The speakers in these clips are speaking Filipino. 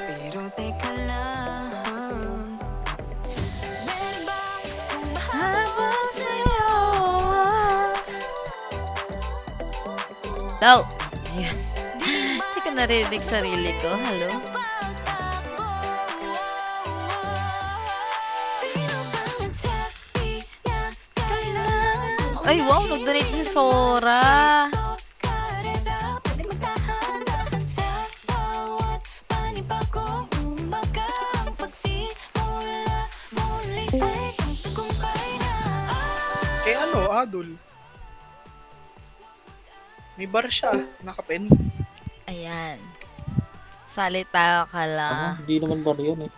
Pero teka lang, Habang sa'yo. Daw. Ayan. Hindi ko narinig sarili ko. Hello? sino bang nagsabi na kailangan Ay, wow. Nag-donate si Sora. karera? Pwede magtahan-tahan sa bawat panibagong umaga. Ang pagsimula muli ay isang tagumpay na. Eh ano, Adol? May bar siya, nakapen. Ayan. Salita ka lang. Hindi naman bar yun eh.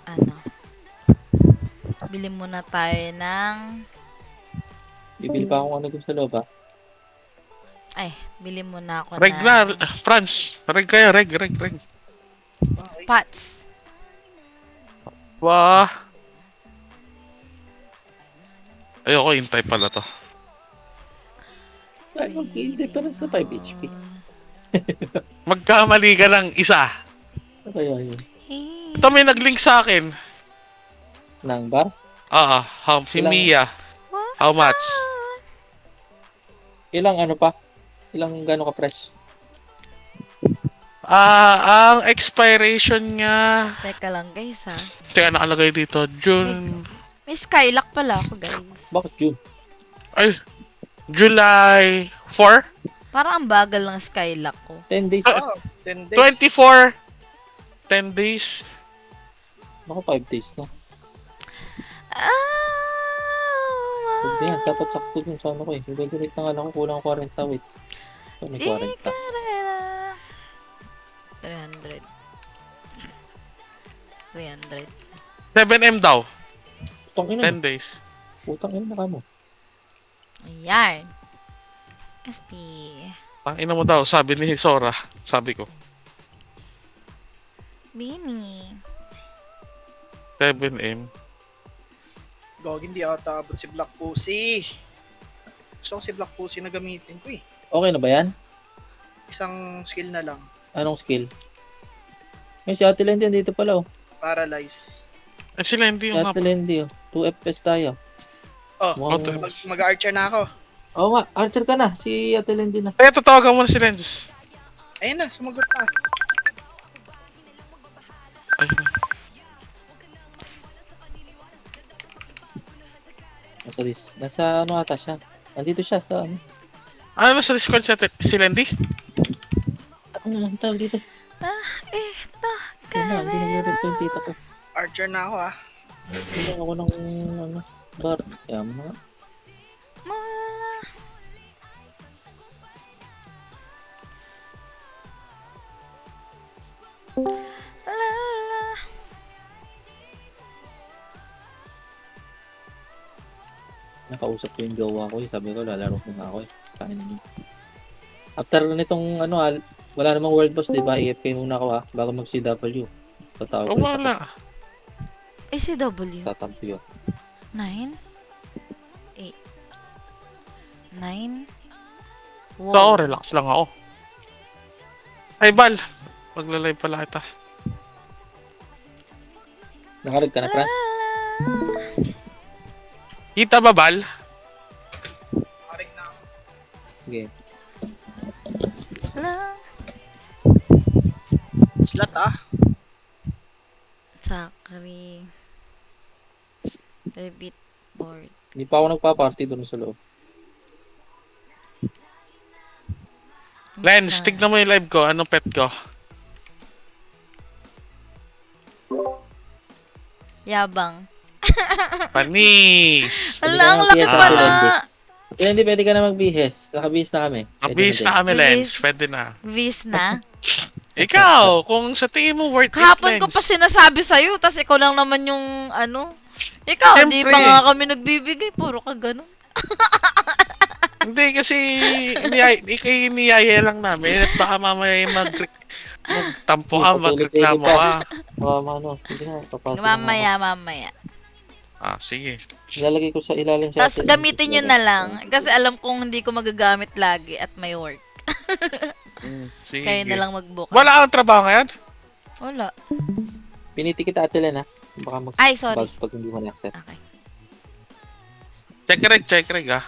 Ano? Bili muna tayo ng... Bibili pa akong ano dun sa loob, Ay, bili muna ako Reg ng... na, Franz. Reg kayo, reg. Pots. Wah. Ayoko, hintay pala to. Ay, mag-i-hindi pa lang sa 5 HP. Magkamali ka ng isa. Ano kaya yun? Hey. Ito may nag-link sa akin. Nang bar? Si Mia. How much? Ilang ano pa? Ilang gano'n ka press? Ang expiration niya... Teka lang guys ha. Teka, nakalagay dito. June... May Skylock pala ako guys. Bakit yun? Ay, July 4? Parang ang bagal ng Skylock ko. 10 days? Oh, 10 days. 24. 10 days. Naku, 5 days na. Hindi yan, dapat sakto dun sa ano ko eh. Nag-direct na nga lang ako, kulang 40, wait. So, may 40. 300. 300. 7M daw. Putang ina 10 mo. days. Putang ina ka mo. Ayan. SP. Ang ina mo daw, sabi ni Sora. Sabi ko. Bini. 7M. Gog, hindi ata abot si Black Pussy. Gusto ko si Black Pussy na gamitin ko eh. Okay na ba yan? Isang skill na lang. Anong skill? May si Ate Lendy, dito pala oh. Paralyze. Eh, sila hindi Si yung Ate mapa. Lendy oh. 2 FPS tayo. Oh, Mukhang... mag-archer na ako. Oo nga, archer ka na. Si Ate Lendy na. Kaya tatawagan mo na si Lenz. Ayun na, sumagot na. Ay, Nasa ano ata siya. Nandito siya sa ano. ano sa Discord si Lendy? Ano ang tawag dito? Ito. Ano, hindi nagre-reply yung tita ko. Archer na ako ah. Hindi ako ng ano, bar. Kaya mga. Nakausap ko yung jowa ko eh. Sabi ko, lalaro ko na ako eh. Kain na yun. After nitong ano wala namang world boss, diba? AFK muna ako bago mag-CW. Tatawag O ko. wala. ACW. Tatampi yun. 9. 8. 9. So, ako, relax lang ako. Ay, Bal. Magla-live pala kita. Nakarig ka na, Franz? Kita ba, Bal? Aring na ako. Sige. Lang. Slot ah. Sakri. Repeat board. Hindi pa ako nagpa-party doon sa loob. Lens, tignan mo yung live ko. Anong pet ko? Yabang. Panis! Hala, ang laki PS pala. Ate Lendy, pwede ka na magbihis. Nakabihis na kami. Mabilis na kami, Lens. Pwede na. Vis na. Ikaw, kung sa tingin mo worth it, Kahapon ko Lens. pa sinasabi sa'yo, tas ikaw lang naman yung ano. Ikaw, hindi Siyempre. pa nga kami nagbibigay. Puro ka ganun. Hindi kasi niyaya lang namin at baka mamaya magtampo ka, magreklamo ka. Ano, sige na, papasok na Mamaya. Ah, sige. ako. Ilalagay ko sa ilalim siya. Tapos gamitin nyo na lang. Kasi alam kong hindi ko magagamit lagi at may work. Sige. Kayo na lang magbook. Wala kang trabaho ngayon? Wala. Piniti kita Ate Len ha. Baka Ay, sorry. mag-bug pag hindi mo na-accept. Okay. Check reg ah.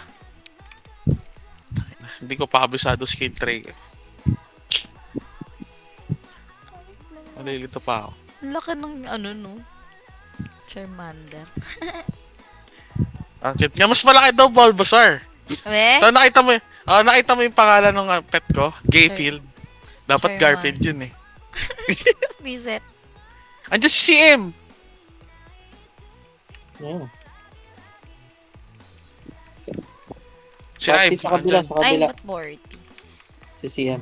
Hindi ko pa kabisado skill tray. Malilito pa ako. Ang laki ng ano, no? Charmander. Ang cute nga. Mas malaki daw Bulbasaur. We? So, nakita mo yung pangalan ng pet ko? Gayfield. Dapat Charmander. Garfield yun eh. Visit. Andiyan si CM. Ayun. Si Party Ive. sa kabila, andyan. sa Ay, kabila. ba't 40? Si CM.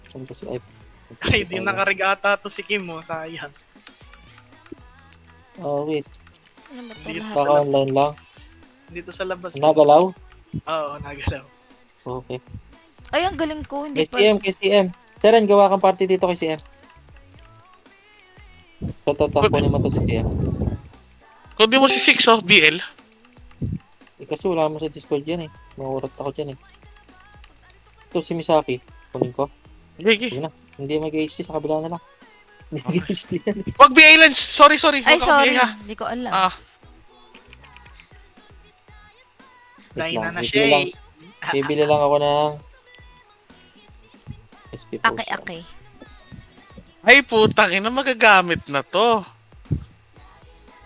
Saan ba si Ive? Ay, di nakarigata to si Kim mo. Sayang. Oh, wait. Saan ba ito Dito. lahat? Baka online lang. Dito sa labas. Nagalaw? Oo, nagalaw. Okay. Ay, ang galing ko. Hindi Kay pa. CM, kay CM. Seren, gawa kang party dito kay CM. Kunin mo to si CM. Kung di mo si 6 oh, BL. Kasi wala mo sa Discord yan eh. Makurat ako dyan eh. Ito si Misaki. Kunin ko. Gigi. Hindi mag-HD sa kabila na lang. Hindi mag-HD yan eh. Wag BA lens. Sorry. Ay, Wag sorry. BA ha. Hindi ko alam. Ah, Wait Dahil lang. na Bibili siya lang, eh. bibili lang ako ng SP potion. Aki-aki. ay putang ina, magagamit na to.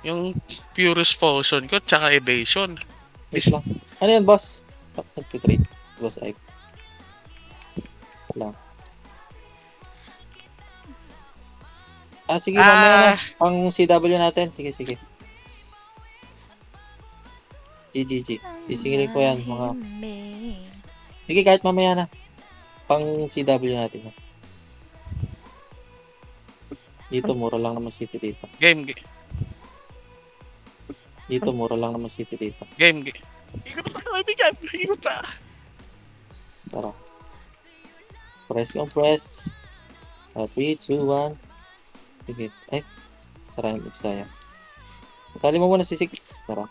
Yung Purus Potion ko, tsaka Evasion. Wait lang. Ano yan, boss? Nag-trade. Boss Ike. Lang. Sige, mamaya na. Pang CW natin. Sige. GGG. Isingilin ko yan, mga... Sige, kahit mamaya na. Pang CW natin. Dito, mura lang naman city dito. Game. Dito, mura lang naman city dito. Ikot na, kaibigan. Ikot na. Tara. Press. 3, 2, 1. Sige. Ay. Tara, yung saya. Sali mo muna si 6. Tara.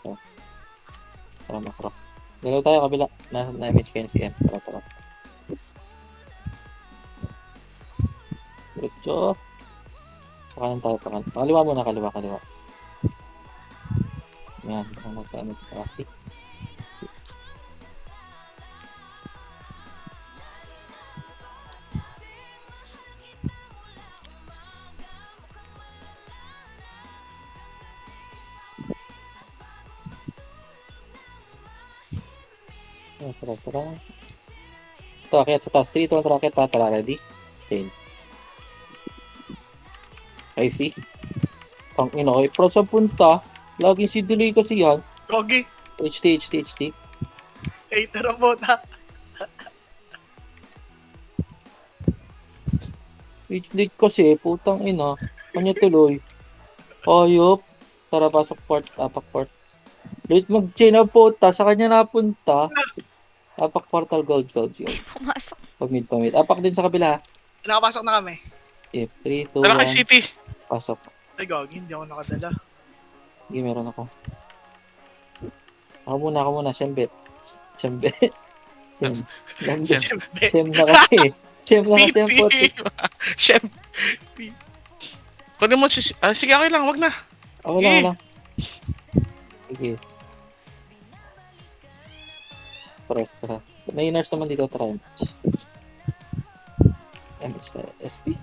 Makro. Galaw tayo kabila. Na-image kayo si M. Tara. Diretso. Pakanan tayo. Kaliwa muna, kaliwa. Yan. Baka magsaamit kasi. Tara. Ito, akyat sa taas. 3, 2, 1, akyat pa. Tara, ready? 10. I see. Ang ina ko. Pro sa punta. Laging si Delay kasi yan. Gogi. HT. Ay, tara po na. HT kasi. Putang ina. Kanya tuloy. Ayop. Tara, pasok port. Apak port. Late mag-chain ang puta. Sa kanya napunta. Apak portal gold. Pumasok. Pamid. Apak din sa kabila. Nakapasok na kami. 3, 2, Tara kay 1. City. Pasok. Ay, Gogi, hindi ako nakadala. Sige, meron ako. Ako muna. Sembe. Sem na kasi. Sem na kasi ang puti. Siyem. Kunin mo si... sige, okay lang. Wag na. Ako lang. Sige. Press. May nurse naman dito. Try match. MH tayo. SP.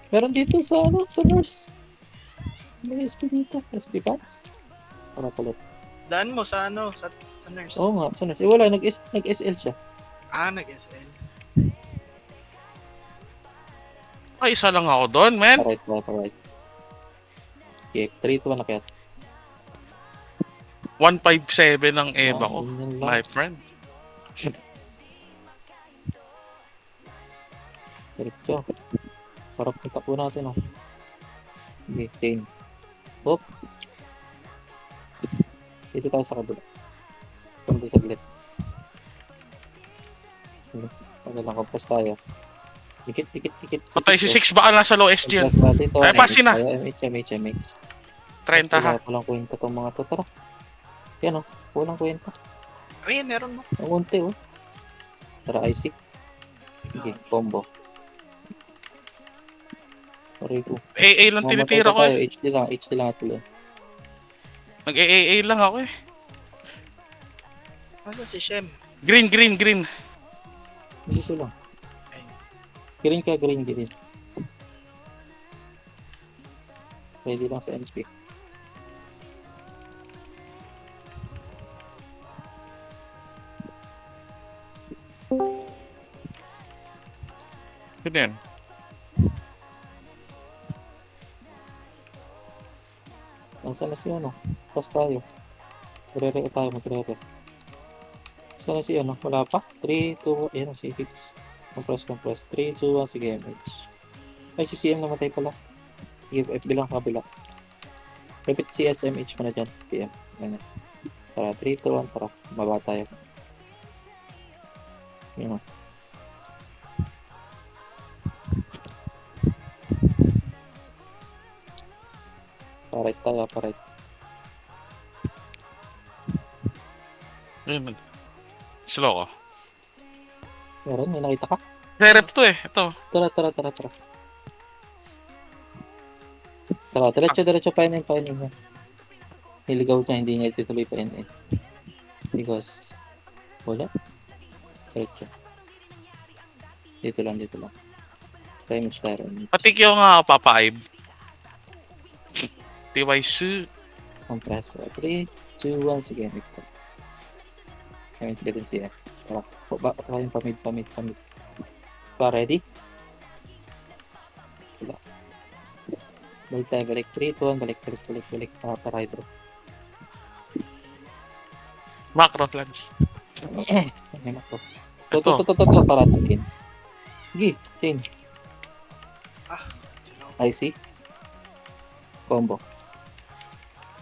Meron dito sa nurse. May SP dito. SP packs. Para palit. Daan mo sa sa nurse. Oo nga, sa nurse. Wala, nag-SL siya. Nag-SL. Ay, isa lang ako doon, man. Alright. Okay, 3 to 1 na kaya. 157 ang Eva ko. Yun lang. My friend. Diretso. Para punta po natin, oh. Okay, 10. Hop. Dito tayo sa kabila. Kundi saglit. Ano lang, compress tayo. Dikit. Patay si 6, baka nasa low SG yan. Compress natin to. Ay, pasi na. MH. 30 ha. Wala ko kwenta tong mga to. Tara. Yan, oh. Walang kwenta. Ay, meron mo. Ang unti, oh. Tara, IC. Sige, combo. Sorry ko. AA lang Mamatay tinitira pa ko tayo. eh. HD lang atuloy. Nag-AA lang ako eh. Ano si Shem? Green, green, green. Dito lang. Green ka, green. Ready lang sa MP. Yun yan. Nasaan na si ano? Pas tayo. Magre-re tayo, magre-re. Saan na si ano? Wala pa? 3, 2, ayan si Higgs. Compress. 3, 2, 1, sige MH. Ay, si CM namatay pala. Sige, FB lang kabila. Repeat si SMH mo na dyan. PM. Ganyan. Tara, 3, 2, 1, tara. Baba tayo. Yun o. Parait tayo, parait. Yun. Slow ko. Meron, may nakita ka? Rep to eh. Ito. Tara. Tara, diretso, painin. Niligaw niya, hindi niya itutuloy painin. Because, wala. Diretso. Dito lang. Damage tayo. Patikyo nga ako, Papa Ibe. TYC. Compressor. 3, 2, 1, sige, next time. Damage ka din siya. Tara, baka yung pamid. Pa, ready? Wala. Balik. 3, 2, 1, balik. Para hydro. Macro lens. Ay, nako. Ito. Tara, chain. Sige, chain. Sino? IC. Combo.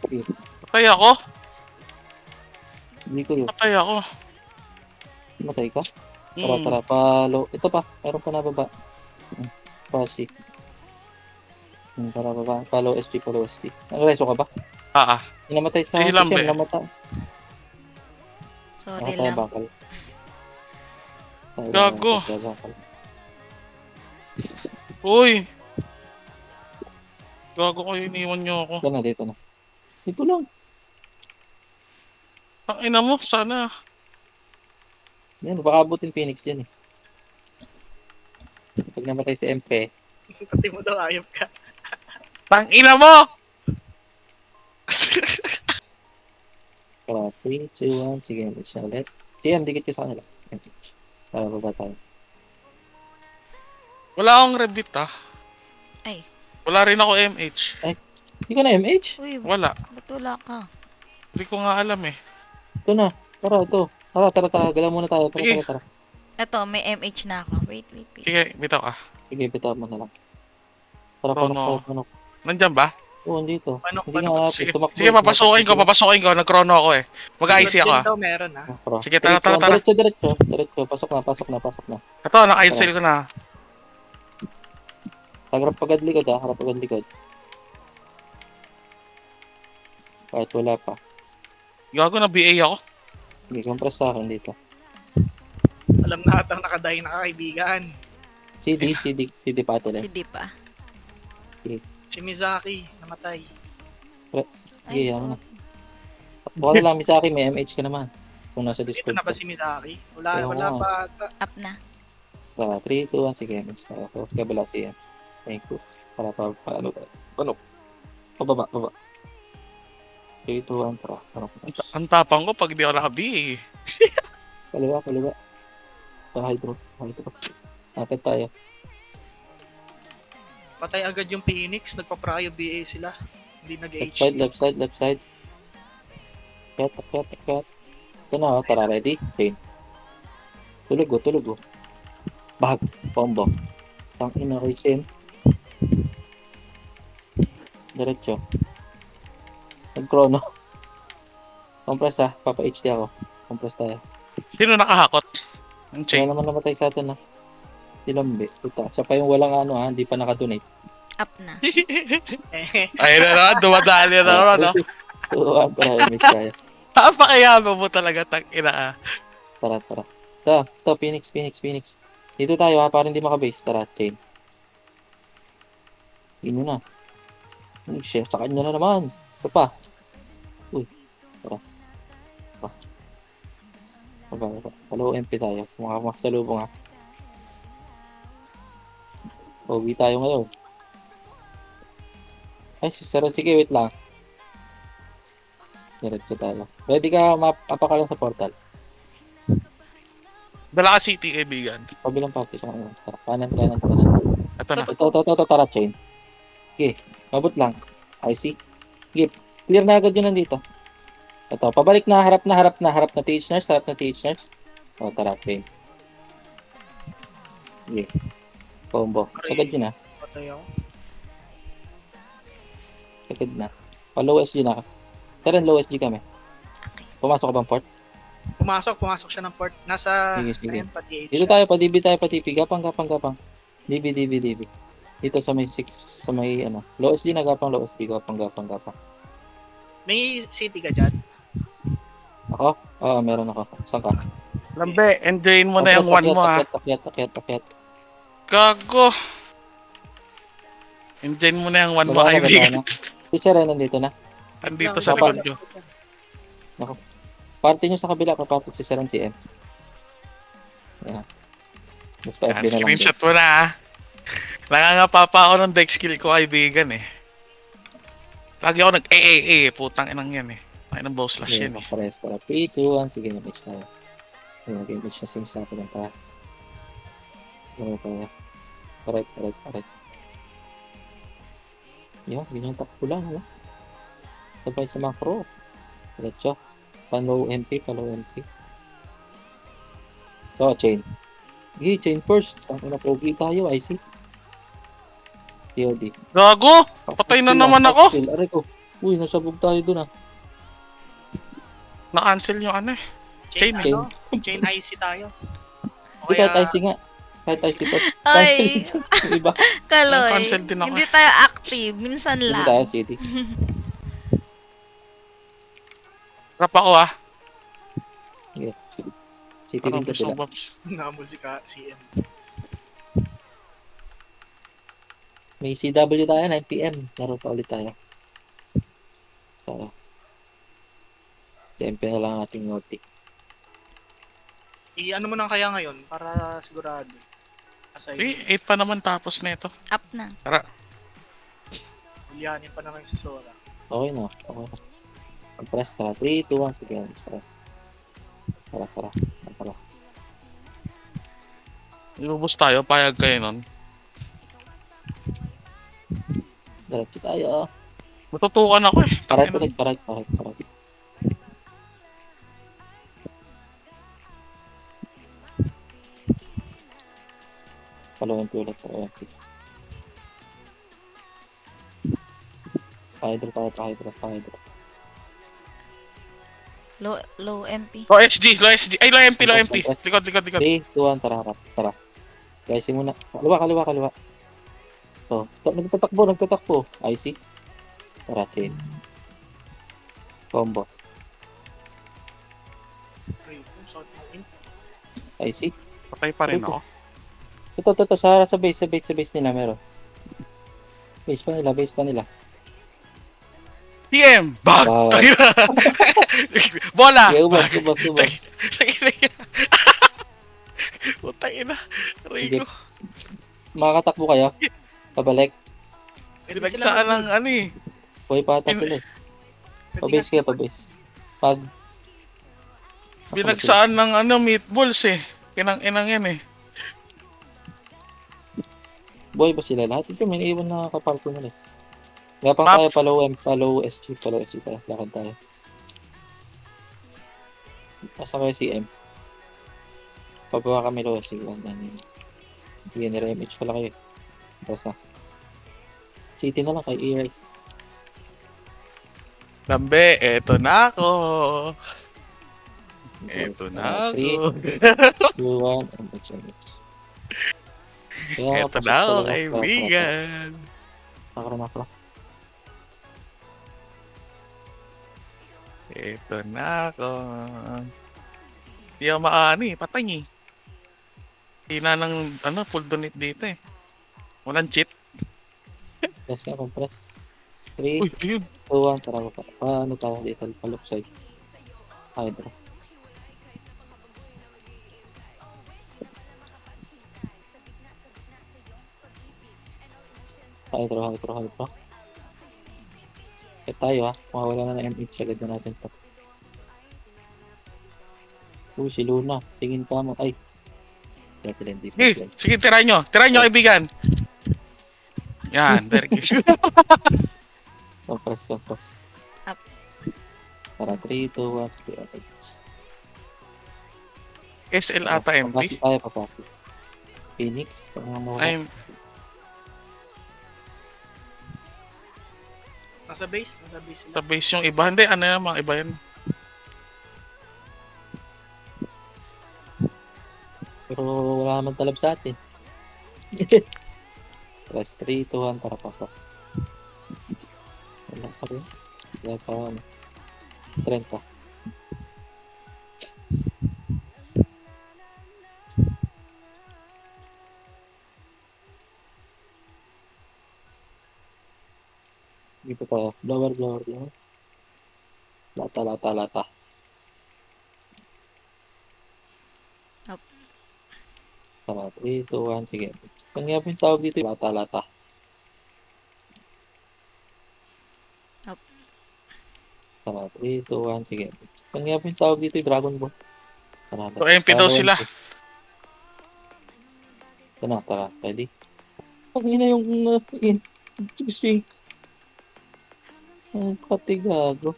Sige, Patay ako. hindi ko yun. Patay ako. Matay ka? Tara, Hmm. palo. Ito pa, meron pa na baba. Pasi. Para baba. Palo ST. Nagreso ka ba? Namatay sa Sige si lang, Shem, be. namatay. Sorry Nakataya lang. bakal. Gago. Bakal. Uy. Gago ko, iniwan niyo ako. Dito na. Dito lang. Ang ina mo, sana. Yan, baka abutin Phoenix yan eh. Pag namatay si MP, Pati mo daw ayop ka. Tang ina mo! kaya 3, 2, 1, sige, match na ulit. CM, dikit ka sa kanila. MH. Tara, baba tayo. Wala akong rebit ah. Ay, Wala rin ako MH. Hindi ka na MH? uy, Wala. ba't wala ka? Hindi ko nga alam eh. Ito na. Tara, ito. Tara. Galaw muna tayo. Sige. Tara. Eto, may MH na ako. Wait. Sige, bitaw ka. Sige, bitaw mo na lang. Tara, Oh, no. panok. Nandyan ba? Oo, dito. Panok. Hindi nga, Sige, tumakbo. sige papasukin ko. Nag-chrono ako eh. Mag-IC ako ah. Daw meron Sige, tara. Diretso. Pasok na. Ito, naka-cancel ko na. Harap agad likod. Kahit wala pa. Gago na BA ako. Sige, compress sa akin dito. Alam na atang nakadahin na kaibigan. CD pa ito Si Di pa. Si Mizaki, namatay. Sige, Ay, ano na. sorry. Baka na lang, sa akin, may MH ka naman. Kung nasa Dito Discord na ba ka. si Mizaki? Wala Ewan ko pa. Up na. 3, 2, 1, sige, MH na ako. Kabila siya. Thank you. Para paano. Pababa. 3, 2, 1, tara. Ang tapang ko pag di ako naka-BA eh. Kaliwa. Hydro. Kapit tayo. Patay agad yung Phoenix, nagpa-prio BA sila. Hindi nag-H. Left side. Cut. Ito na, tara, ready? Chain. Tulog. Bag. Combo. Tangina ko yung diretso. Nag-chrono. Compress Papa-HD ako. Compress tayo. Sino nakahakot? Ang Kaya chain. naman namatay sa atin Silambe. Puta. Siya pa yung walang hindi pa nakadonate. Up na. Ayun na, dumadali na naman no? Tuwan para image tayo. Napakayabang mo talaga, tang ina ah. Tara. Ito, Phoenix. Dito tayo para hindi makabase. Tara, chain. Yun yun na. Uy, shit, sa kanya na naman. Ito pa. Uy, tara. Pa. Follow MP tayo. Makasalubong ha. Uwi tayo ngayon. Ay, sige, wait lang. Direct ko tayo. Ready ka, mapakalang sa portal. Dala ka city, kaibigan. Pabilang party ka ngayon. Tara, kanan. Ito na. Ito, tara, chain. Okay, mabot lang. I see. Okay, clear na agad yun nandito. Ito, pabalik na, harap na TH nurse, O, tara, chain. Okay. Combo. Sagad yun na. Patay ako. Sagad na. Low SG na ka. Karen, low SG kami. Pumasok ka bang port? Pumasok siya ng port. Nasa, Sige. ayun, pati Dito tayo, pa-DB tayo, pa-TP. Gapang. DB. Dito sa may 6, sa may ano. Low SG na, gapang. Gapang. May city ka dyan? Ako? Oo, meron ako. Saan ka? Lambe, enjoyin mo na yung one mo, ha. Akyat. Gago. Enjoyin mo na yung one mo, Baba na. kaibigan. Si Seren nandito na. Andito sa likod nyo. Party nyo sa kabila, papatid si Seren CM. Yan. Mas pa FB na lang. Screenshot mo na, ha. Nangangapa pa ako ng deck skill ko, kaibigan, eh. Lagi ako putang inang yan, eh. Ay, ng bow slash yan, eh. Pares, tara. 3, 2, 1. Sige, na-match tayo. Sige, nag-match na sims natin ng tara. Ano tayo? Correct. Yan, ganyan takbo lang, ha? Sabay sa macro. Diretso. Follow MP. So, chain. Sige, chain first. Ang pogi tayo, I see. COD. Gago! Patay na naman ako! Aray ko. Uy, nasabog tayo dun, ah. Na-cancel yung ano, eh. Chain, Chain. ano? Chain IC tayo. O Hindi, kahit kaya, IC nga. Kahit IC first. Ay. Cancel. Iba. Kaloy. Cancel din ako, Hindi tayo active. Minsan Hindi lang. tayo, city. Rap ako, ha. City Parang din gusto kabila. mo, Babs. namul si CM. May CW tayo, 9 PM. Laro pa ulit tayo. So, SMP na lang ang ating Norte. I-ano mo na kaya ngayon para sigurado. Nasa Eh, 8 pa naman tapos na ito. Up na. Hulyanin pa naman yung si Sora. Okay na. Ang press, tara. 3, 2, 1. Sige, tara. Ilubos tayo, payag kayo nun. Diretso tayo. Matutukan ako, eh. Parat. Paluin ko ulit. Hydro. Low MP. Low SG. Ay, low MP. Likod. 3, 2, 1. Tara. Guys, muna. Kaliwa. So, nagtatakbo. I see. Tara, chain. Combo. I see. Patay pa rin ako. Ito, sa base nila meron. Base pa nila. TM! Bag! Bag. Tangina! Bola! Sige, ubas. Putangina. Rico. Makakatakbo kayo. Pabalik. Pinagsaan ng ano, eh. Buhay pa ata sila. Pabase kayo, pabase. Pag. Pinagsaan ng ano, meatballs, eh. Inang yan, eh. Buhay ba sila lahat? Ito, may naiwan na kaparko nila. Gapang Map. tayo, follow SG tayo. Lakad tayo. Asa kayo CM? Pababa kami low SG. Hindi nire-image pala kayo. Basta. City na lang kay ERX. Lambe, eto na ako. Eto na ako. 2, 1. Eto na ako, kaibigan. Nakara. Eto na ako. Hindi ako makaano, eh. Patay, eh. Hindi na ng full donate dito, eh. Walang cheat. Press nga, compress. 3, Uy, ayun. 2, 1, tara pa. Paano tayo dito? Paluksay. Hydra. Hydra. Eh tayo ha, mawala na ng MH agad na natin to. Uy, si Luna. Tingin ka mo. Ay. Hindi Sige, sige, tirahin nyo. Tirahin nyo, kaibigan. Yan, very good. Compress. Up. Tara, 3, 2, 1, SL ata Papasok MP. tayo, papasok. Phoenix. I'm Nasa base sila. sa base yung iba. Hindi, ano yan, mga iba yan. Pero wala naman talab sa atin. Press 3, 2, 1, tara papasok. Wala pa rin. Wala pa ano. 30. Dito pa. Blower. Lata. Up. Tara, 3, 2, 1, sige. Kung nga po yung tawag dito, lata. Up. Tara, 3, 2, 1, sige. Kung nga po yung tawag dito, Dragon Ball. Tara, So, MP daw sila. Tara, ready? Pag ina yung sync. Ang katigago.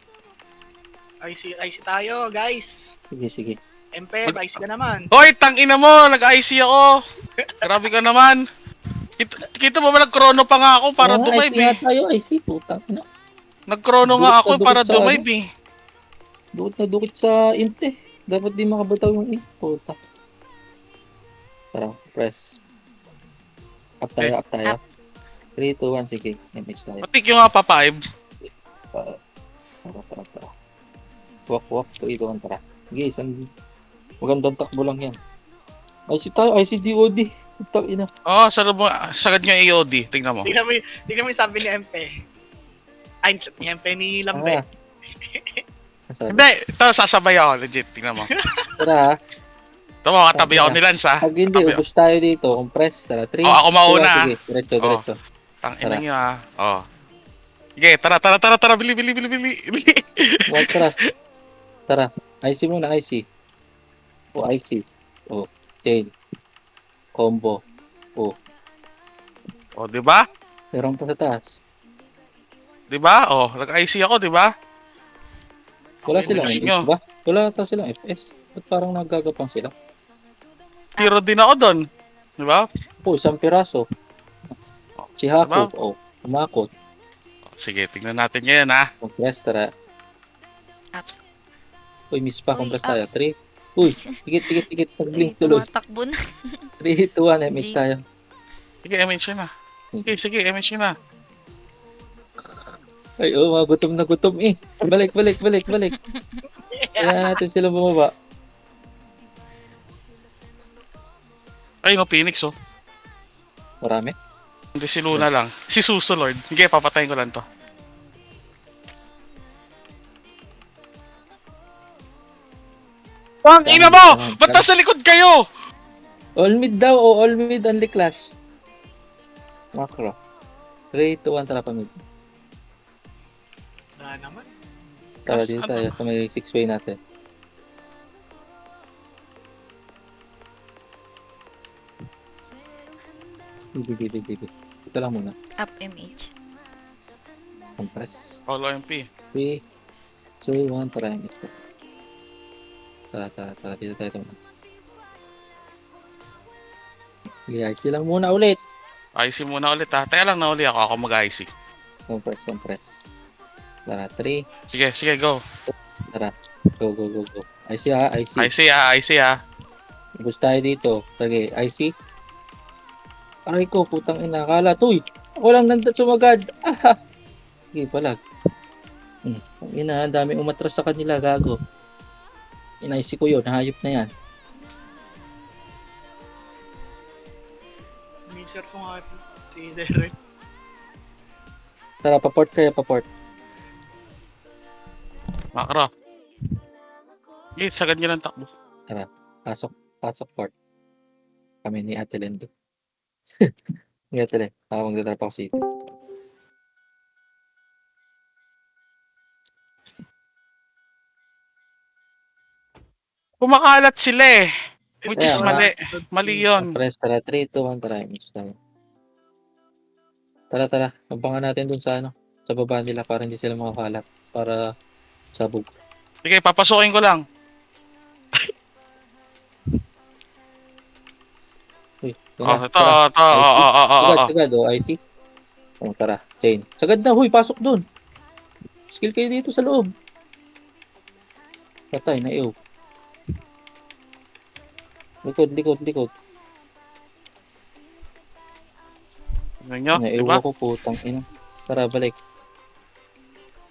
IC tayo, guys. Sige. MP, IC ka naman. Hoy, tangina mo! Nag-IC ako! Grabe ka naman! Kita mo ba nag-chrono pa nga ako para dumive IC nga eh. tayo, IC, putang ina. Nag-chrono nga ako Dukit para sa ano? dumive eh. Dukit sa int eh. Dapat di makabataw yung int. Puta. Tara, press. Up tayo. 3, 2, 1, sige. Image tayo. Matik yung nga pa 5. Tara. Walk. 3, 2, 1, tara. Sige, isang magandang takbo lang yan. IC tayo, IC DOD. Putang ina. Oh, sagad nyo AOD. Tingnan mo. Tingnan mo yung sabi ni MP. Ay, ni MP ni Lambe. Sabi. Hindi, ito sasabay ako. Legit, tingnan mo. Tara. Ito mo, katabi ako ni Lance ha. Pag hindi, Tabi- ubos tayo dito. Compress. Tara, 3. Oh, ako mauna. Sige, diretso. Tangina nyo ha. Oh. Sige, tara. Bili. White trust. Tara. IC muna, IC. O, IC. O, chain. Combo. O. Oh, di ba? Meron pa sa taas. Di ba? Oh, nag-IC ako, di ba? Wala Okay, silang bilis FS nyo. ba? Wala ata silang FS. Ba't parang nagagapang sila? Hero din ako doon. Di ba? O, isang piraso. Si Haku. Diba? O, umakot. Sige, tingnan natin ngayon ha. Compress, tara. Up. Uy, miss pa. Uy, Compress up. tayo. 3. Uy, tikit. Pag-blink tuloy. Tumatakbo na. 3, 2, 1. MH G. tayo. Sige, MH yun na. Sige, MH yun na. Ay, oh, mga gutom na gutom eh. Balik. Kaya natin sila bumaba. Ay, no, Phoenix oh. Marami. Hindi si Luna lang. Si Suso Lord. Sige, papatayin ko lang to. Ang ina mo! Ba't nasa likod kayo? All mid daw o all mid only clash. Macro. 3, 2, 1, tara pa mid. Wala naman. Tara dito tayo sa may 6-way natin. Bibi. Ito lang muna. Up MH. Compress. Paulo MP. 3, 2, 1, tara mid. Tara. Dito tayo muna. IC lang muna ulit. IC muna ulit ha. Teka lang na uli ako. Ako mag-IC. Compress. Tara, 3. Sige, go. Tara. Go. IC ha, IC. IC ha. Ubus tayo dito. Sige, IC. Aray ko, putang ina. Kala, tuy. Ako lang nanda sumagad. Ah, sige, palag. Ang ina, ang dami umatras sa kanila, gago. In-IC ko yun, hayop na yan. Mixer ko nga si Zero. Tara, paport kayo, paport. Makro. Eh, sagad nyo lang takbo. Pasok, pasok port. Kami ni Ate Lindy. Ni Ate Lindy. Ako magdadrap ako city. Kumakalat sila eh. Which is Kaya, mali. Mali yun. Press, tara, 3, 2, 1, tara. Image tayo. Tara, tara. Abangan natin dun sa ano. Sa baba nila para hindi sila makakalat. Para sabog. Sige, papasukin ko lang. Uy, Oh, tara, ito, tara. ito. Sagad, sagad, oh, IC. Oh, tara, chain. Sagad na, huy, pasok dun. Skill kayo dito sa loob. Patay na iyo. Likod, likod, likod. Ano nyo, Naiwa diba? ko, putang ina. Tara, balik.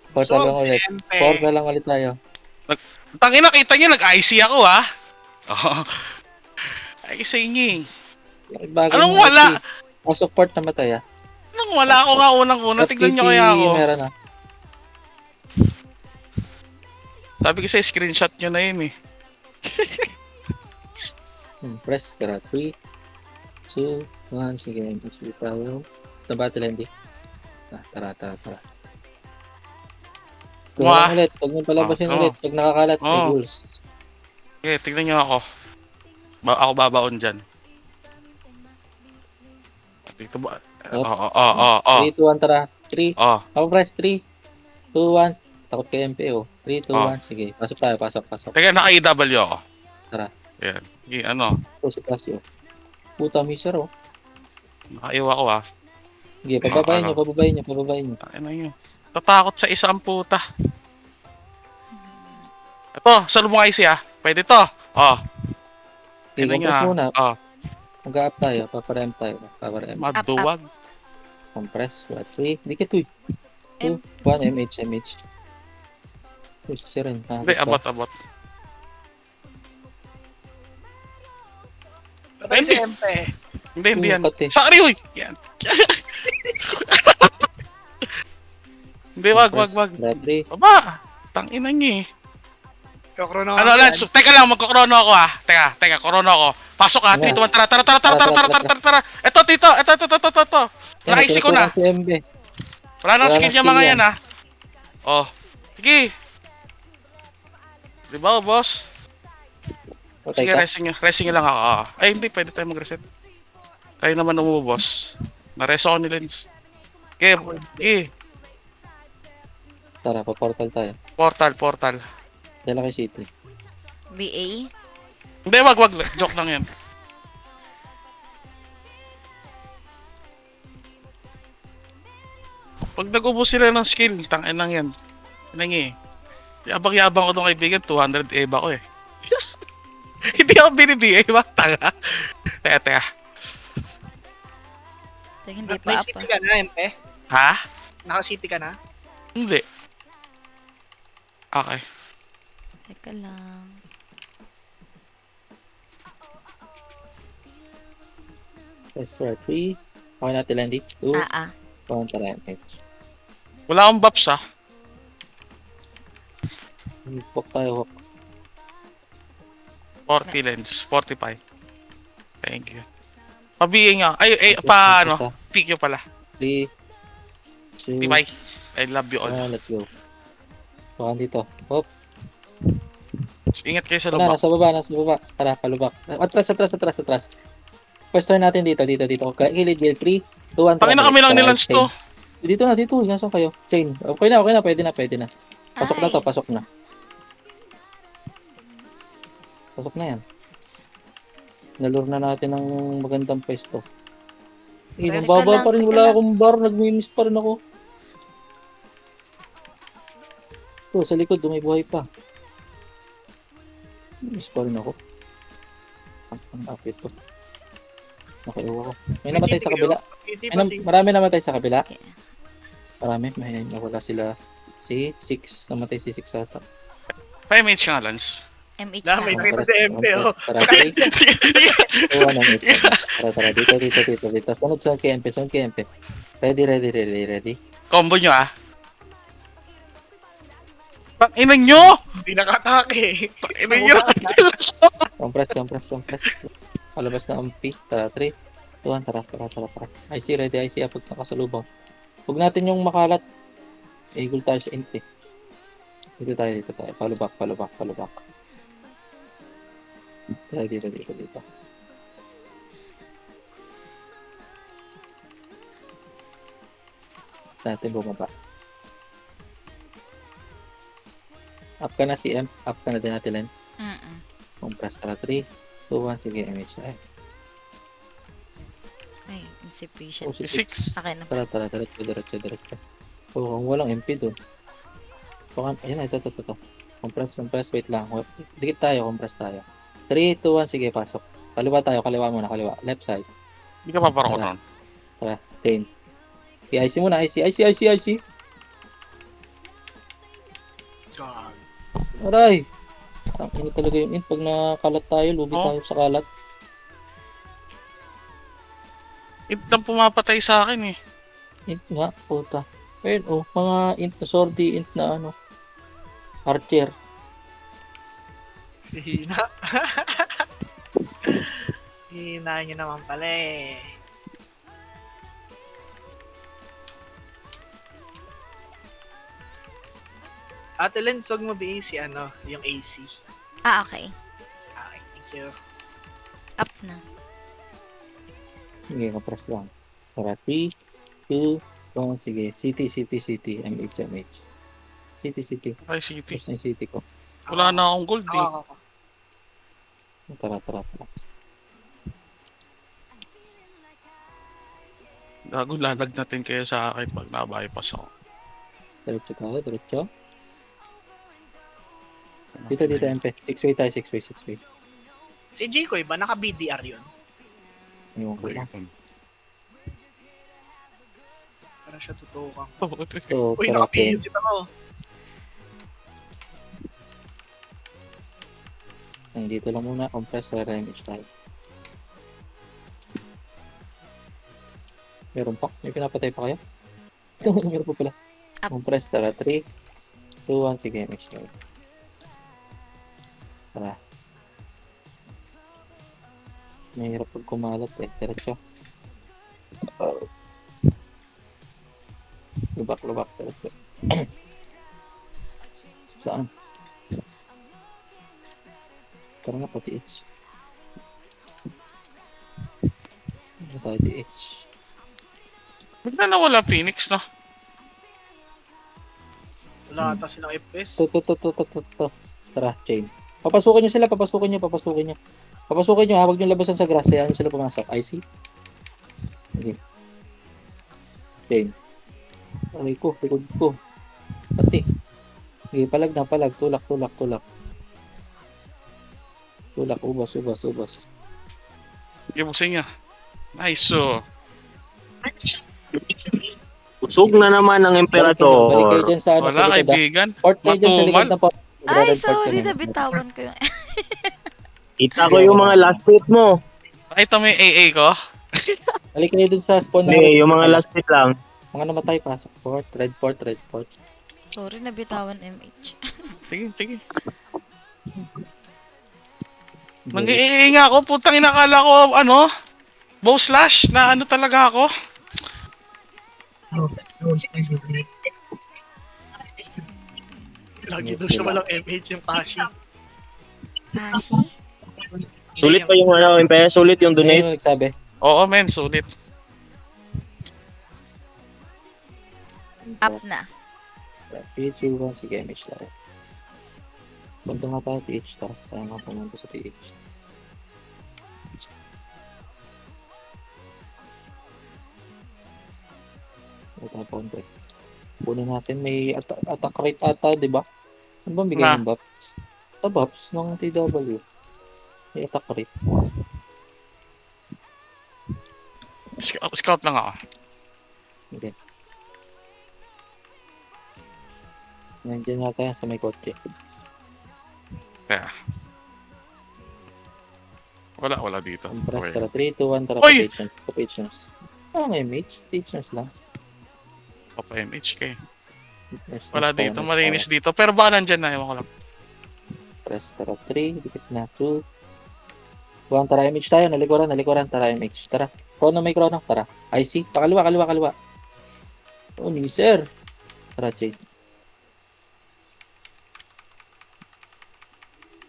Portal lang So, ulit. siyempre. Portal lang ulit tayo. Tangina, kita nyo, nag-IC ako ha. Oh. Ay, sa inyo eh. Bagay Anong mo, wala? IC. Pasok port na matay ah. Anong wala ako nga unang-una? Tignan nyo kaya ako. Meron ah. Sabi ko sa screenshot nyo na yun eh. Press, tara. 3, 2, 1. Sige, image tayo. Sa battle hindi. Tara, tara, tara. Wah. Tumalang ulit. Huwag mo palabasin Oh, ulit. Pag nakakalat, may Oh. rules. Okay, tignan nyo ako. Ako babaon dyan. Dito ba? Oo. 3, 2, 1, tara. 3. Oh, Ako press 3, 2, 1. Takot kay MPO. 3, 2, Oh. 1. Sige, pasok tayo, pasok, pasok. teka, naka-EW ako. Tara. Ayan. Okay, ano? Pusi Casio. Puta, miser oh. Nakaiwa ko ha. Sige, pababayin Ano? nyo, pababayin nyo, pababayin nyo. Ano yun? Tatakot sa isang puta. Ito, salubong IC ha. Pwede to. Oh. Sige, Tignan nyo compress ha. muna. Oh, Mag-up tayo, paparem tayo. Paparem. maduwag. Compress, 3. Dikit, uy. 2, 1, MH. Uy, siren. Hindi, abot. Patay si MP. Hindi yan. Pati. Sorry, uy! Yan. Hindi, wag. 3. Aba, tangina niyo eh. Kakrono Ano, Lance? Teka lang, magkokrono ako ha. Teka, krono ako. Pasok ha, 3, 2, 1, tara. Ito, tito. Naka-IC ko na. Si MB. Wala nang Wala skill nang niya mga skill yan ha. Oh. Sige. Diba, boss? Patay Sige, ka. resing nyo lang ako. Ay, hindi, pwede tayo mag-reset. Kayo naman umubos. Nareso ako ni Lens. Okay. Tara, pa-portal tayo. Portal. Dala kay City. VA? Hindi, wag. Joke lang yan. Pag nag-ubos sila ng skill, tangin lang yan. Nangi. Yabang-yabang ko nung kaibigan, 200 EVA ko eh. Hindi ako binibigay, ba? Tanga. Teka. Hindi May pa city ka na, MP? Ha? Naka-city ka na? Hindi. Okay. Teka lang. Press 3. Okay natin, Landy. 2, Ah. 1, tara, MH. Wala akong buffs ah. Hook tayo, hook. 40 lens. 45. Thank you. Pabihin nga. Ay, paano? Pick you pala. 3, 2, Bye. I love you all. let's go. Baka dito. Hop. Ingat kayo sa Wala, lubak. nasa baba. Tara, palubak. Atras. Pwesto natin dito. Kilid, jail. 3, 2, 1. Tangina kami lang ni Lance to. Dito na. Nasaan kayo? Chain. Okay na. Pwede na. Pasok na to, pasok na. Pasok na yan. Nalure na natin ng magandang pwesto. Teka Mababa lang, pa rin. teka Wala lang. akong bar. Nag-miss pa rin ako. Sa likod, may buhay pa. Miss pa rin ako. Ang apit to. Nakaiwa ko. May namatay sa kabila. Marami namatay sa kabila. Okay. Marami. May nawala sila. Si 6. Namatay si 6 ata. 5 minutes nga, Lance. MH Na, may na. nakita si MP, oh. Tara, 3, 2, 1, ang ito. Tara, dito. Sunod kay MP. Ready. Combo nyo ah. Tangina nyo! Hindi nakatake. Tangina nyo! Compress. Palabas na MP. Tara, 3, 2, 1, tara. IC, ready, IC. Apag nakasalubong. Huwag natin yung makalat. Eagle tayo sa MP. Dito tayo. Follow back. Dito. Natin bumaba. Up ka na CM. Up ka na din natin, Len. Mm-mm. Compress, tara, 3, 2, 1. Sige, MH tayo. Ay, insufficient. 6. Akin na. Tara, diretso. Oh, kung walang MP dun. Baka, ayun, ito. Compress, wait lang. Dikit tayo, compress tayo. 3, 2, 1, sige, pasok. Kaliwa muna. Left side. Hindi ka paparako nun. Tara, 10. IC muna, IC. God. Aray! Ang ino talaga yung int. Pag nakalat tayo, lugi Oh. tayo sa kalat. Ito lang pumapatay sa akin eh. Int nga, puta. Ayun, oh, mga int na sordi, int na ano. Archer. Hina. Hina nyo naman pala eh. Ate Lens, huwag mo BAC yung AC. Okay. Okay, thank you. Up na. Sige, compress lang. Tara, 3, 2, 1, sige. CT. MH. CT. Ay, city. Tapos na yung CT ko. Wala na akong gold eh. Ako. Tara. Gago, lalag natin kayo sa akin pag na-bypass ako. Diretso. Dito, MP. 6-way tayo, 6-way. Si Jikoy ba? Naka-BDR yun? Yung ko lang. Para siya tutukan. So, Uy, tara, 10. naka-PUC ako. Ay, dito lang muna. Compress, MH tayo. Meron pa? May pinapatay pa kayo? Meron pa pala. Up. Compress, tara. 3, 2, 1. Sige, MH tayo. Tara. Mahirap pag kumalat eh. Diretso. Lubak. Diretso. Saan? Tara nga pati H. Ano tayo di H? Bigla nawala Phoenix, no? Wala ata silang FPS. To. Tara, chain. Papasukin nyo sila, papasukin nyo. Papasukin nyo ha, huwag nyo labasan sa grass. Hayaan nyo sila pumasok. IC. Okay. Chain. Aray ko, likod ko. Pati. Okay, palag. Tulak. Tulak, ubas. Ibusin niya. Nice, so. Usog na naman ng Balik kayo Imperator. dyan sa ano, Wala sa likod, kaibigan. Port kayo dyan sa likod Matumal. na port. Ay, Port sorry. kami. Nabitawan ko yung... Kita ko yung mga last hit mo. Ito may AA ko. Balik kayo dun sa spawn na Hindi, yung mga last hit lang. mga namatay, pasok. Red port. Sorry, nabitawan MH. Sige. Nag-AA nga ako. Putang inakala ko, bow slash na talaga ako. Lagi daw siya walang MH yung Tashi. Ashi? Sulit pa yung sulit yung Ano donate. yung nagsabi? Oo, men, sulit. Up na. 3, 2, 1, sige, MH tayo. Punta nga tayo TH tayo. Tayo nga pumunta sa TH. Ito na punta eh. Kunin natin, may attack rate ata, di ba? Ano ba bigay Na. ng buffs? Buffs ng TW. May attack rate. Scout lang ako. Okay. Nandiyan nga tayo sa may kotse. Kaya. Wala dito. Compress, Okay. tara 3, 2, 1, tara Uy! Patience. Ah, may mage. Patience lang. Papa MHK. Patience Wala tayo, dito, mage malinis tayo. dito. Pero baka nandyan na, ewan ko lang. Press, tara 3, dikit na 2. 1, tara image tayo, nalikuran, tara image. Tara, chrono may chrono, tara. IC, kaliwa. Oh, ni sir. Tara, Jade.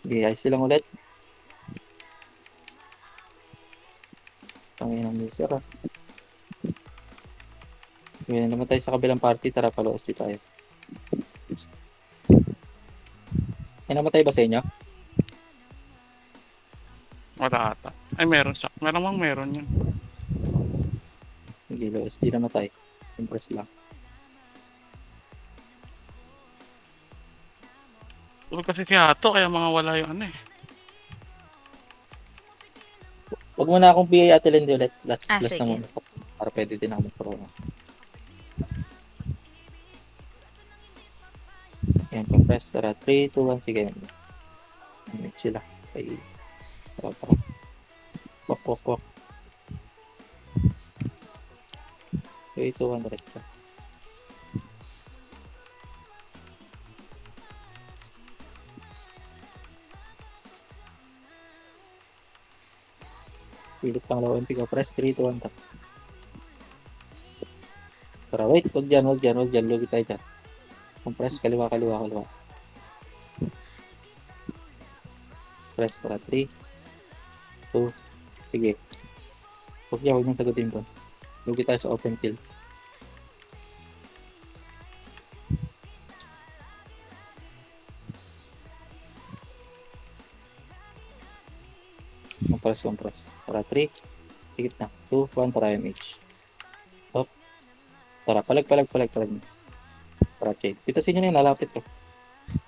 Okay, IC lang ulit. Tangin ng user ah. Okay, naman tayo sa kabilang party. Tara, palo SD tayo. May namatay ba sa inyo? Wala ata. Ay, meron siya. Meron yun. Hindi, low SD namatay. Impress lang. Tulog kasi si Hato, kaya mga wala yung ano eh. Huwag mo na akong PA Ate Lindy ulit. Last na Sige. muna. Para pwede din ako mag-promo. Ayan, compress. Tara, 3, 2, 1. Sige. Ayan, sila. Okay. Tara. Walk. 3, 2, 1. Diretso. Pilit pang low MP ko. Press 3, 2, 1. Tara, wait. Huwag dyan. Lugi tayo dyan. Compress. Kaliwa. Press. Tara, 3, 2. Sige. Huwag niyong sagutin doon. Lugi tayo sa open kill. Compress. Tara, 3. Tikit na. 2, 1. Tara, MH. Hop. Tara, palag. Tara, check. Pitasin nyo na yung lalapit ko.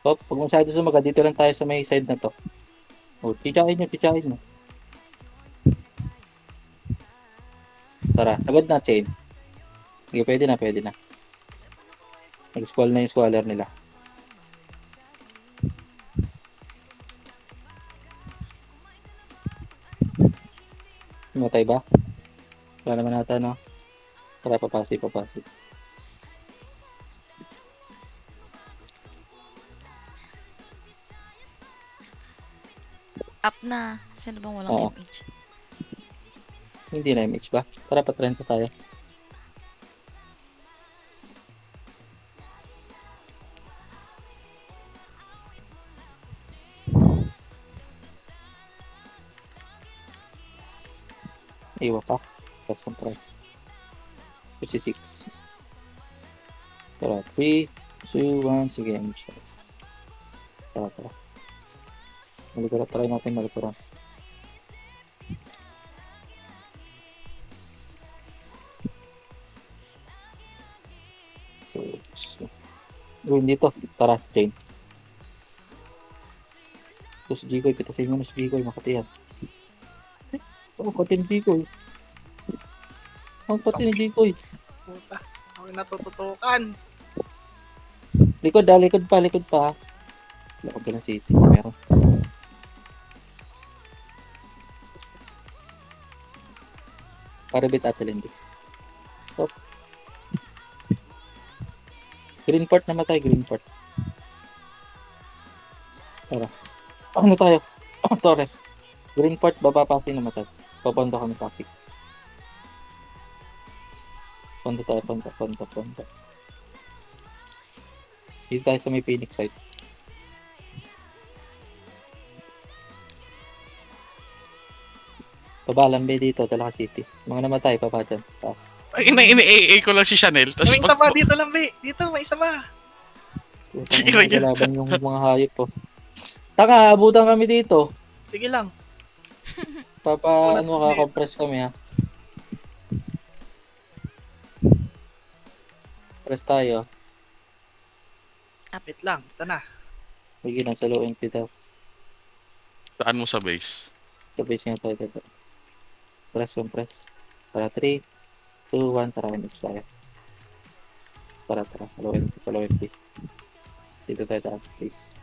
Hop. Huwag mong side sumaga. Dito lang tayo sa may side na to. O, pichain nyo. Tara, sagad na, chain. Okay, pwede na. Nag-squall na yung squaller nila. Matay ba? Wala naman nata, no? Tara, papasi. Up na. Sino bang walang Oo. MH? Hindi na MH ba? Tara, patrend pa tayo. Iwa pa. Press. 56. Tara, 3, 2, 1. Sige, MH. Tara. Malikuran. Try natin malikuran. Gawin dito. Tara, chain. Tapos Jigoy, pitasin mo na si Jigoy, makati yan. Oh, pati ni Jigoy. Ang pati ni Jigoy. Puta. Ako yung natututukan. Likod pa. Lakad ka ng city. Meron. Parabit at Lindy. Stop. Green part namatay, Tara. Ano tayo? Tore. Green part, baba pa namatay. Papunta kami Pasig. Punta tayo. Dito tayo sa may Phoenix site. Baba, lambe dito, Dalaca City. Mga namatay, baba dyan. Taas. Ay, ini-AA ko lang si Chanel. Tas May isa pa dito lang, be. Dito, may isa pa. Putang ina, nagalaban yung mga hayop ko. Taka, abutan kami dito. Sige lang. Compress kami ha. Press tayo. Wait lang. Ito na. Sige na, sa low MP daw. saan mo sa base? Sa base nga tayo dito. Compress. Tara, 3, 2, 1, tara, mix tayo. Tara, low MP. Dito tayo, please.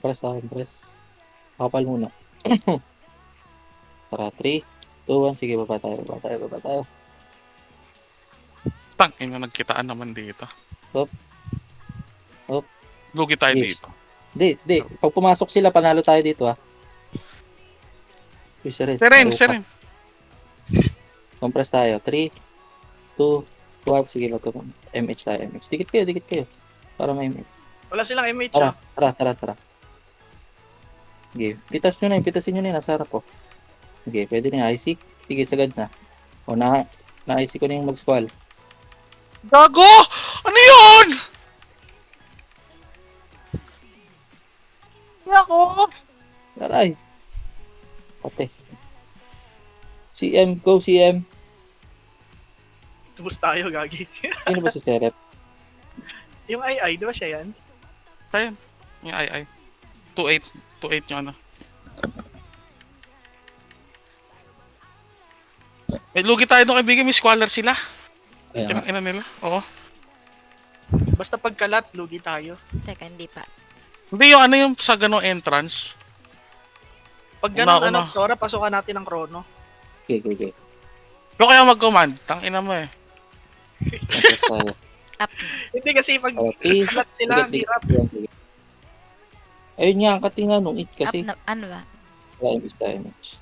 Compress. Kapal muna. Tara, 3, 2, 1. Sige, baba tayo. Tangina, nagkitaan naman dito. Hop. Lugi tayo Yes. dito. Hindi. Pag pumasok sila, panalo tayo dito, ha. Seren. Compress tayo. 3, 2, 1. Sige, MH tayo. Dikit kayo. Para may MH. Wala silang MH, oh. Tara. Sige, pitasin nyo na yun. Nasa harap ko. Sige, pwede na yung IC. Sige, sagad na. O, na-IC ko na yung mag-squall. Gago! Ano yun? Ako! Aray. Pate. CM, go CM. Tubos tayo, gagi. Sino ba si Serep? Yung AI, di ba siya yan? Ayun. Yung ay. 2-8 yung ano. Lugi tayo nung kaibigan, may squaller sila. Kaya nga. Ina nila. Oo. Basta pagkalat, lugi tayo. Teka, hindi pa. Hindi yung ano yung sa ganong entrance. Pag ganun, Una. Sora, pasukan natin ng chrono. Okay. Pero kaya mag-command, tangina mo eh. Compress tayo. Up. Hindi kasi pag Okay. kalat sila, ang Sige. hirap. Ayun nga, katinga nung it kasi. Up na, ano ba? MH.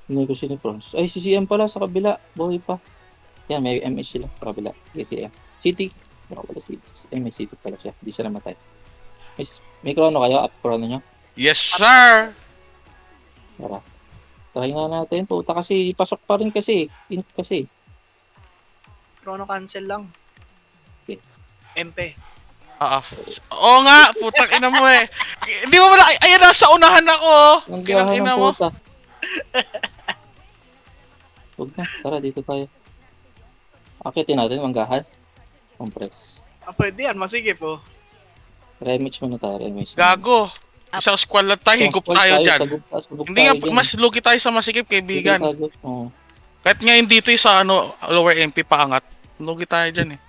Hindi ko sinipros. Ay, si CM pala sa kabila. Buhay pa. Yan, may MH sila sa kabila. Sige, CM. City. Baka wala City. May City pala siya. Hindi siya namatay. May chrono kayo? Up chrono nyo? Yes, sir! Tara. Try nga natin. Puta kasi, pasok pa rin kasi. Int kasi. Chrono cancel lang. Okay. MP. Oo nga, putang ina mo eh. Hindi mo ba ayan nasa unahan ako. Ang Kinang gahan ina ng mo. puta. Huwag na. Tara, dito tayo. Akitin natin, manggahan. Compress. Pwede yan, masige po. Remix muna tayo, remix. Gago. Isang squad lang tayo, higup tayo dyan. Hindi nga, mas lugi tayo sa masikip, kaibigan. Oo. Kahit ngayon dito yung sa ano, lower MP paangat. Lugi tayo dyan eh.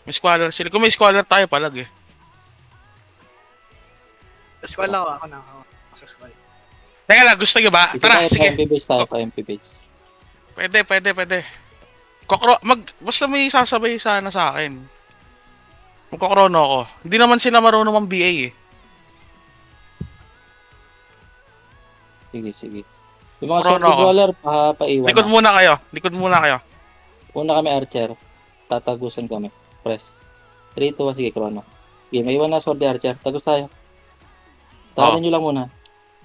May squatter sila. Kung may squatter tayo palag eh. Sa squad lang ako na. Sa squad. Teka lang, gusto nyo ba? Dito Tara, tayo, sige. MP base tayo, MP base. Pwede. Basta may sasabay sana sa akin. Kung kokrono ako. Hindi naman sila marunong ng BA eh. Sige. Yung mga Chrono sword ako. roller, paiwan Likod na. muna kayo. Una kami archer. Tatagusan kami. Press. 3, 2, 1, sige, chrono. Okay, may iwan na sword archer. Tagus tayo. Tawarin nyo lang muna.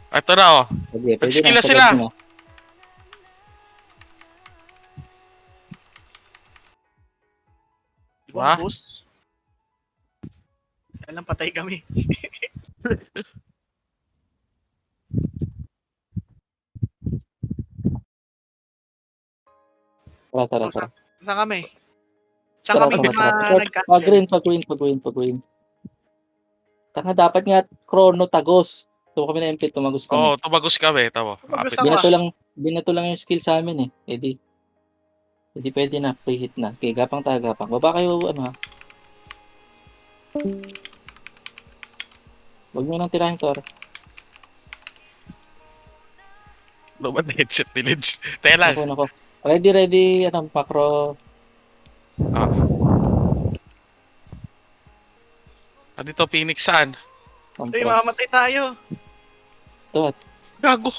Ito na oh. Okay, pwede Nag-skill na sagad sila. nyo na. Diba? Boost. Kaya lang patay kami. Tara. Saan kami? Saan kami nagcancel? Pag-green. Tanga, dapat nga chrono tagos. Tuwa kami na MP, tumagos Oo, kami. tumagos kami. Tama. Tumagos Kapit. ako. Binato lang yung skill sa amin eh. Edi pwede na, pre-hit na. Okay, gapang. Baba kayo, ano ha. Huwag nyo nang tirahin to. Ano ba na headset village? Teka lang. Ako. Ready, macro. Ah. Dito, Phoenix saan? Uy, mamamatay tayo. Ito, Gago.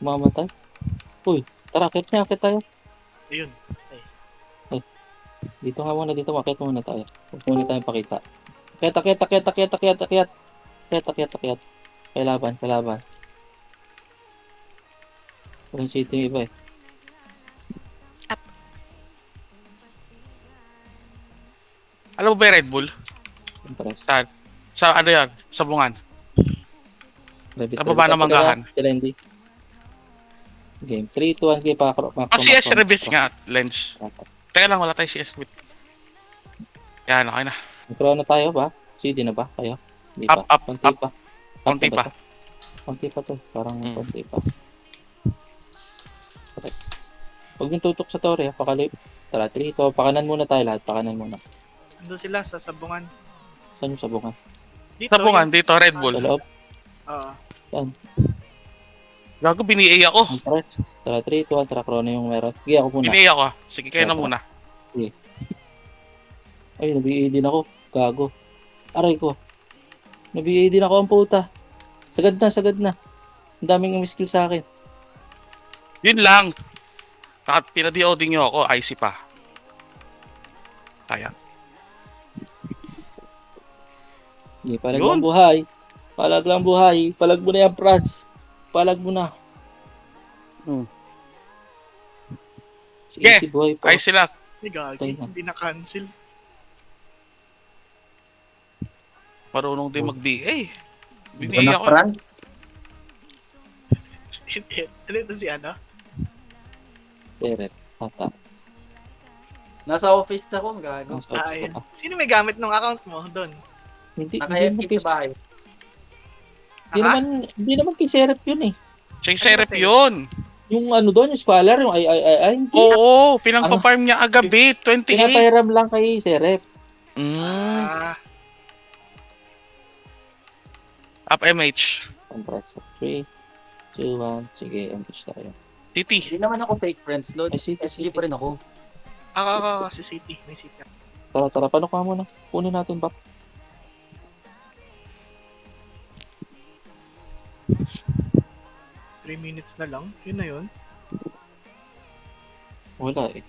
mamatay. Uy, tara, akit tayo. Ayun. Dito nga muna, akit muna tayo. Huwag muna tayong pakita. Akit. Kailaban. Walang city yung iba eh. Alam mo ba yung Red Bull? Compress. Saan? Sa ano yan? Sa bungan. Rabbit. Nababa na manggahan. Sila hindi. Game. 3, 2, 1, sige, macro. CS Rebis nga, Lens. Teka lang, wala tayo CS with. Yan, okay na. Macro na tayo ba? CD na ba? Kayo? Hindi pa. Up. Konti Konti pa. Konti pa to. Parang Hmm. konti pa. Press. Huwag yung tutok sa tore, ha? Pakalip. Tara, 3, 2, pakanan muna tayo lahat. Pakanan muna. Andun sila sa sabungan. Saan yung sabungan? Dito. Sa bungan, dito, Red Bull. Sa loob. Oo. Yan. Gago, bini-A ako. Compress. Tara 3, 2, 1. Tara, Chrono yung meron. Sige, ako muna. Bini-A ako. Sige, kayo na Tara. muna. Ay, nabi din ako. Gago. Aray ko. Nabi din ako ang puta. Sagad na, sagad na. Ang daming skill sa akin. Yun lang. Kahit pinadi-OD nyo ako, IC pa. Kaya. Hindi, palag Yun. lang buhay. Palag lang buhay. Palag mo na yan, Prats. Palag mo na. Sige, Sige, si buhay pa. IC lang. Hindi gagi. Tayo na. Hindi na-cancel. Marunong din mag-BA. Hindi Bini-A na ako. pran. Ano ito si ano? Peret. Tata. Nasa office ako, gago. Ayun. Sino may gamit ng account mo doon? Hindi, Naka-FK sa bahay. hindi naman kay Serap yun eh. Siya yung serep yun. Yung ano doon, yung scholar, yung ay, hindi. Oo, pinang-farm niya agabi, 28. Pinapairam lang kay Serap. Mm. Ah, Up MH. Compress. 3, 2, 1. Sige, ambush tayo. Titi. Hindi naman ako fake friends, Lord. Ay, sige, SG pa rin ako. ako, si City. May City. Tara, tara, paano ka muna? Kunin natin back. Three minutes na lang. Yun na yun. Wala eh.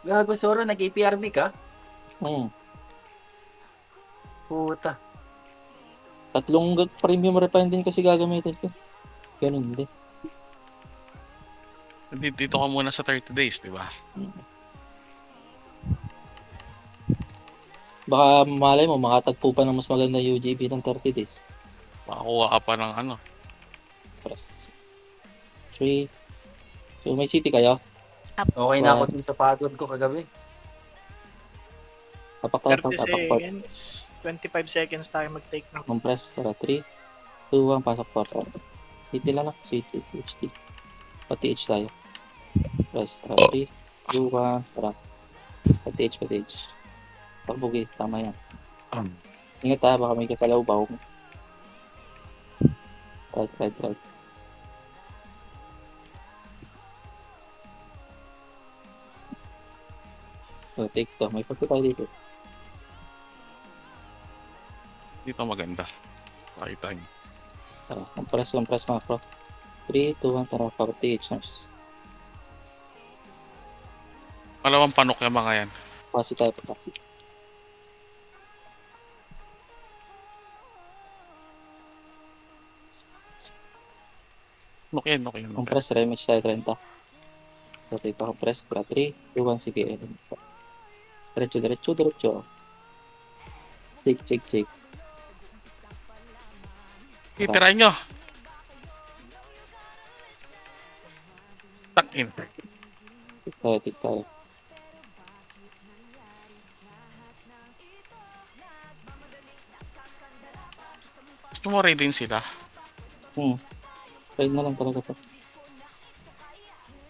Gago, Soro, nag-APRB ka? Hmm. Puta. Tatlong premium refine din kasi gagamitin ko. Ganun din. Dito ka muna sa 30 days, di ba? Baka malay mo, makatagpo pa ng mas maganda UGB ng 30 days. Makakuha ka pa ng ano. Press. 3. So, may city kayo? Okay na ako dun sa pagod ko kagabi. 30 Papak. seconds. 25 seconds tayo mag-take ng Compress. Tara, 3, 2, 1. Pasok pa. City lang lang. City, HT. Pati H tayo. Press. Tara, 3, 2, 1. Tara. Pati H, pati H. Pagbugi. Tama yan. Ingat tayo. Baka may kasalaw-baw. Right. So, take to. May pagka tayo dito. Dito maganda. Pakita niyo. Tara, compress macro. 3, 2, 1, tara, pati H nurse. Malawang panok yung mga yan. Pasi tayo, pasi. Nok yan. Compress, remage tayo 30. So, take to compress. Tara, 3, 2, 1, sige. Diretso. Check. Itirahin nyo. Takin. Take tayo. Gusto mo raid din sila. Try na lang talaga to.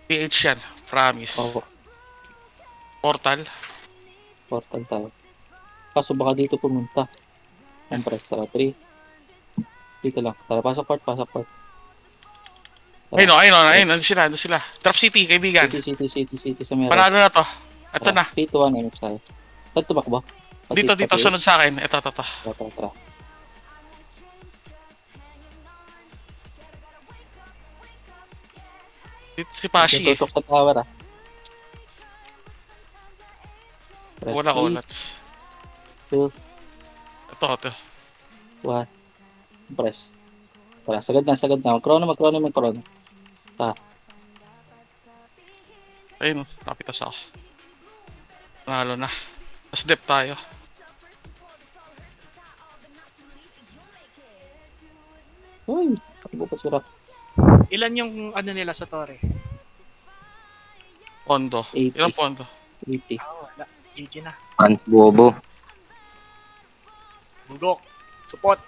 PH yan. Promise. Oo, Portal. portal tayo. Kaso baka dito pumunta. Compress, tara, 3. Dito lang. Tara, pasok part. Tara. Ayun. Ano sila? Drop City, kaibigan. City sa meron. Panalo na to. Ito na. 3, 2, 1, MX tayo. Saan tumakbo? Dito, sunod sa akin. Ito. Tara. Dito si Pashi eh. Tutok sa tower ah. Press Wala 3, ulats. 2, Ito. 1. Press. Tara, sagad na. Mag-chrono. Ayun, napitas ako. Panalo na. Mas dep tayo. Uy, takbo pa sura. Ilan yung ano nila sa Torre? Pondo. 80. Ilang pondo? 80. Wala. GG na. Ang bobo. Bugok. Support.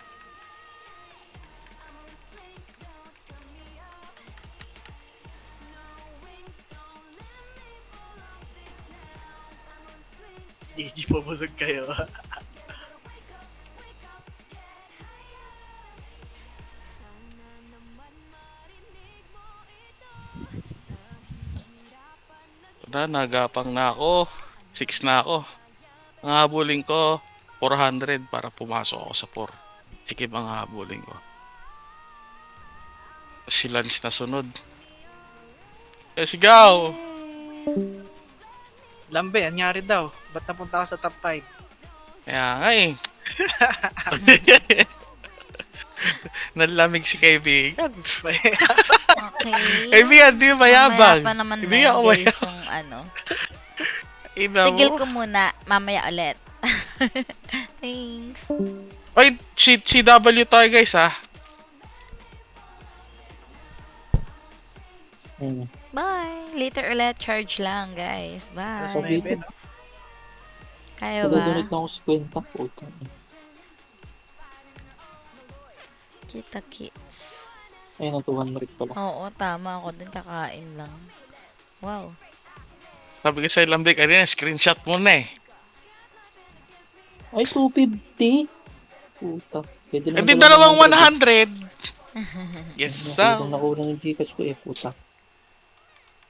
GG po, busog kayo. Wala, nagapang na ako. 6 na ako. Ang habulin ko, 400 para pumasok ako sa 4. Sikip ang habulin ko. Si Lance na sunod. Sigaw! Lambe, anyari daw. Ba't napunta ka sa top 5? Kaya nga eh. Nalamig si kaibigan. Okay. Kaibigan, di mayabang. Mamaya pa naman Hindi na ako guys mayabang. yung ano. Ina Tigil mo. ko muna. Mamaya ulit. Thanks. Ay, CW tayo guys ha. Hmm. Bye. Later ulit. Charge lang guys. Bye. Last na event. Kaya ba? Pag-donate na ako sa kwenta. Puta. Kita kits. Ayun, 200 pala. Oo, tama ako din. Kakain lang. Wow. Sabi ko sa Lambik, kanina, screenshot mo na eh. Ay, 250. Puta. Pwede Hindi dalawang 100. Yes, sir. Kung nakulang yung Gcash ko eh, puta.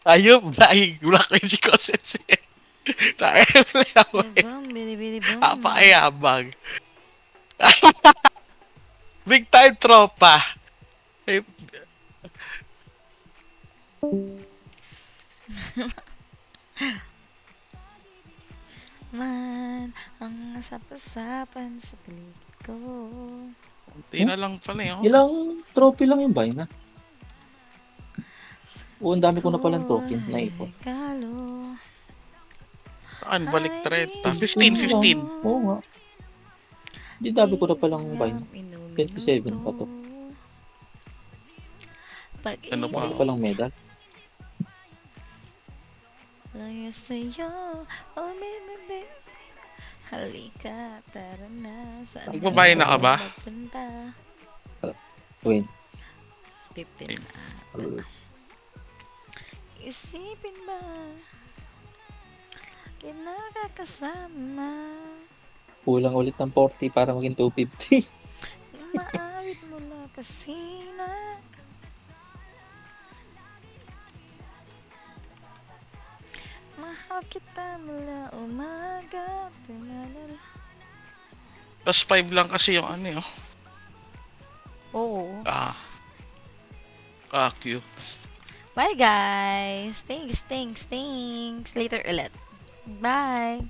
Ayun, ay, black magic cousins eh. Tayo na Bum, bili, bili, bum. Napakayabang. Big time tropa. Eh, Man, ang nasapasapan sa paligid ko. Kunti na lang pala yun. Ilang trophy lang yung buy na? Oo, ang dami ko na palang trophy. Naipon. Regalo. Saan? Balik 30. 15. Oo nga. Hindi dami ko na palang buy na. 27 pa to. Ano pa? Dami ko palang medal. Lang sa'yo, oh baby, halika, tara na, saan Magbabayad na ka ba? magpunta? Win. 15 na. Isipin ba, kinakakasama, Kulang ulit ng 40 para maging 250. maawit mula kasi na. Mahal kita mula umaga, tinalala. Plus 5 lang kasi yung ano yun. Oo. Q. Bye guys. Thanks. Later ulit. Bye.